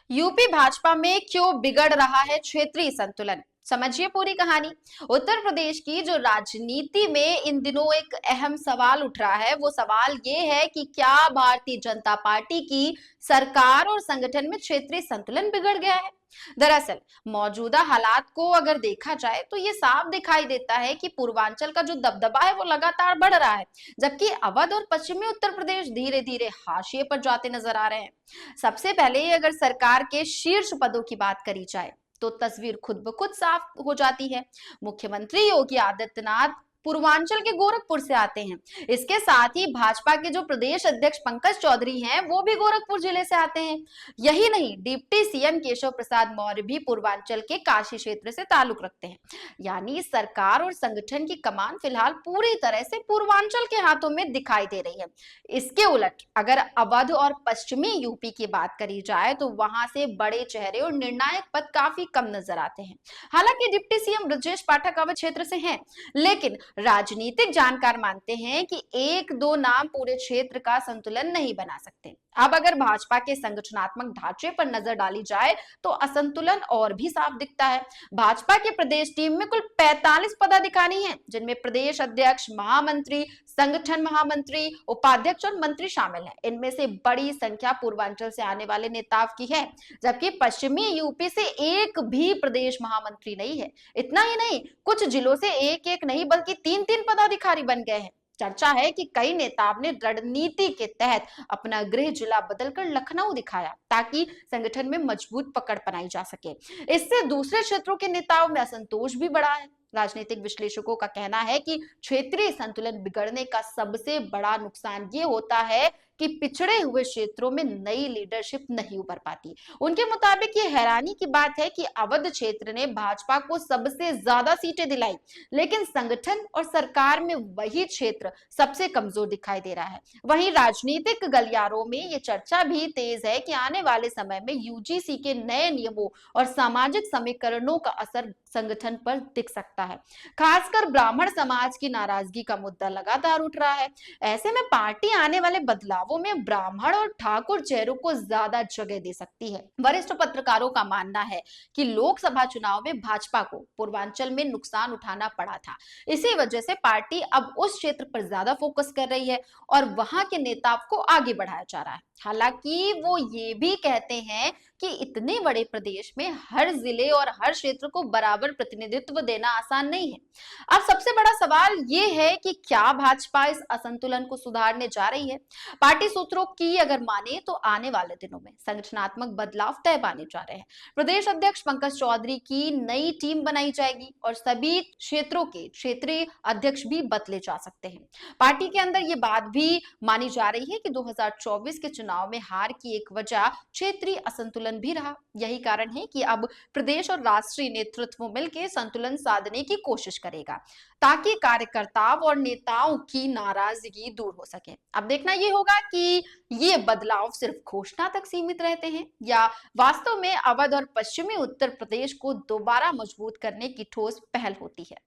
UP Bhajpa में क्यों बिगड़ रहा है क्षेत्रीय संतुलन? समझिए पूरी कहानी। उत्तर प्रदेश की जो राजनीति में इन दिनों एक अहम सवाल उठ रहा है, वो सवाल ये है कि क्या भारतीय जनता पार्टी की सरकार और संगठन में क्षेत्रीय संतुलन बिगड़ गया है। दरअसल मौजूदा हालात को अगर देखा जाए तो ये साफ दिखाई देता है कि पूर्वांचल का जो दबदबा है वो लगातार बढ़ रहा है, जबकि अवध और पश्चिमी उत्तर प्रदेश धीरे धीरे हाशिए पर जाते नजर आ रहे हैं। सबसे पहले अगर सरकार के शीर्ष पदों की बात करी जाए तो तस्वीर खुद ब खुद साफ हो जाती है। मुख्यमंत्री योगी आदित्यनाथ पूर्वांचल के गोरखपुर से आते हैं। इसके साथ ही भाजपा के जो प्रदेश अध्यक्ष पंकज चौधरी हैं वो भी गोरखपुर जिले से आते हैं। यही नहीं, डिप्टी सीएम केशव प्रसाद मौर्य भी पूर्वांचल के काशी क्षेत्र से ताल्लुक रखते हैं। यानी सरकार और संगठन की कमान फिलहाल पूरी तरह से पूर्वांचल के हाथों में दिखाई दे रही है। इसके उलट अगर अवध और पश्चिमी यूपी की बात करी जाए तो वहां से बड़े चेहरे और निर्णायक पद काफी कम नजर आते हैं। हालांकि डिप्टी सीएम ब्रजेश पाठक अवध क्षेत्र से हैं, लेकिन राजनीतिक जानकार मानते हैं कि एक दो नाम पूरे क्षेत्र का संतुलन नहीं बना सकते। अब अगर भाजपा के संगठनात्मक ढांचे पर नजर डाली जाए तो असंतुलन और भी साफ दिखता है। भाजपा की प्रदेश टीम में कुल 45 पदाधिकारी हैं, जिनमें प्रदेश अध्यक्ष, महामंत्री, संगठन महामंत्री, उपाध्यक्ष और मंत्री शामिल हैं। इनमें से बड़ी संख्या पूर्वांचल से आने वाले नेताओं की है, जबकि पश्चिमी यूपी से एक भी प्रदेश महामंत्री नहीं है। इतना ही नहीं, कुछ जिलों से एक एक नहीं बल्कि तीन तीन पदाधिकारी बन गए हैं। चर्चा है कि कई नेताओं ने रणनीति के तहत अपना गृह जिला बदलकर लखनऊ दिखाया ताकि संगठन में मजबूत पकड़ बनाई जा सके। इससे दूसरे क्षेत्रों के नेताओं में असंतोष भी बढ़ा है। राजनीतिक विश्लेषकों का कहना है कि क्षेत्रीय संतुलन बिगड़ने का सबसे बड़ा नुकसान ये होता है कि पिछड़े हुए क्षेत्रों में नई लीडरशिप नहीं उभर पाती। उनके मुताबिक ये हैरानी की बात है कि अवध क्षेत्र ने भाजपा को सबसे ज्यादा सीटें दिलाई, लेकिन संगठन और सरकार में वही क्षेत्र सबसे कमजोर दिखाई दे रहा है। वहीं राजनीतिक गलियारों में ये चर्चा भी तेज है कि आने वाले समय में यूजीसी के नए नियमों और सामाजिक समीकरणों का असर संगठन पर दिख सकता है। खासकर ब्राह्मण समाज की नाराजगी का मुद्दा लगातार उठ रहा है। ऐसे में पार्टी आने वाले बदलावों में ब्राह्मण और ठाकुर चेहरों को ज्यादा जगह दे सकती है। वरिष्ठ पत्रकारों का मानना है कि लोकसभा चुनाव में भाजपा को पूर्वांचल में नुकसान उठाना पड़ा था। इसी वजह से पार्टी अब उस क्षेत्र पर ज्यादा फोकस कर रही है और वहां के नेताओं को आगे बढ़ाया जा रहा है। हालांकि वो ये भी कहते हैं कि इतने बड़े प्रदेश में हर जिले और हर क्षेत्र को बराबर प्रतिनिधित्व देना आसान नहीं है। अब सबसे बड़ा सवाल ये है कि क्या भाजपा इस असंतुलन को सुधारने जा रही है। पार्टी सूत्रों की अगर माने तो आने वाले दिनों में संगठनात्मक बदलाव तय पाने जा रहे हैं। प्रदेश अध्यक्ष पंकज चौधरी की नई टीम बनाई जाएगी और सभी क्षेत्रों के क्षेत्रीय अध्यक्ष भी बदले जा सकते हैं। पार्टी के अंदर ये बात भी मानी जा रही है कि 2024 के चुनाव में हार की एक वजह क्षेत्रीय असंतुलन भी रहा। यही कारण है कि अब प्रदेश और राष्ट्रीय नेतृत्व मिलकर संतुलन साधने की कोशिश करेगा ताकि कार्यकर्ताओं और नेताओं की नाराजगी दूर हो सके। अब देखना यह होगा कि ये बदलाव सिर्फ घोषणा तक सीमित रहते हैं या वास्तव में अवध और पश्चिमी उत्तर प्रदेश को दोबारा मजबूत करने की ठोस पहल होती है।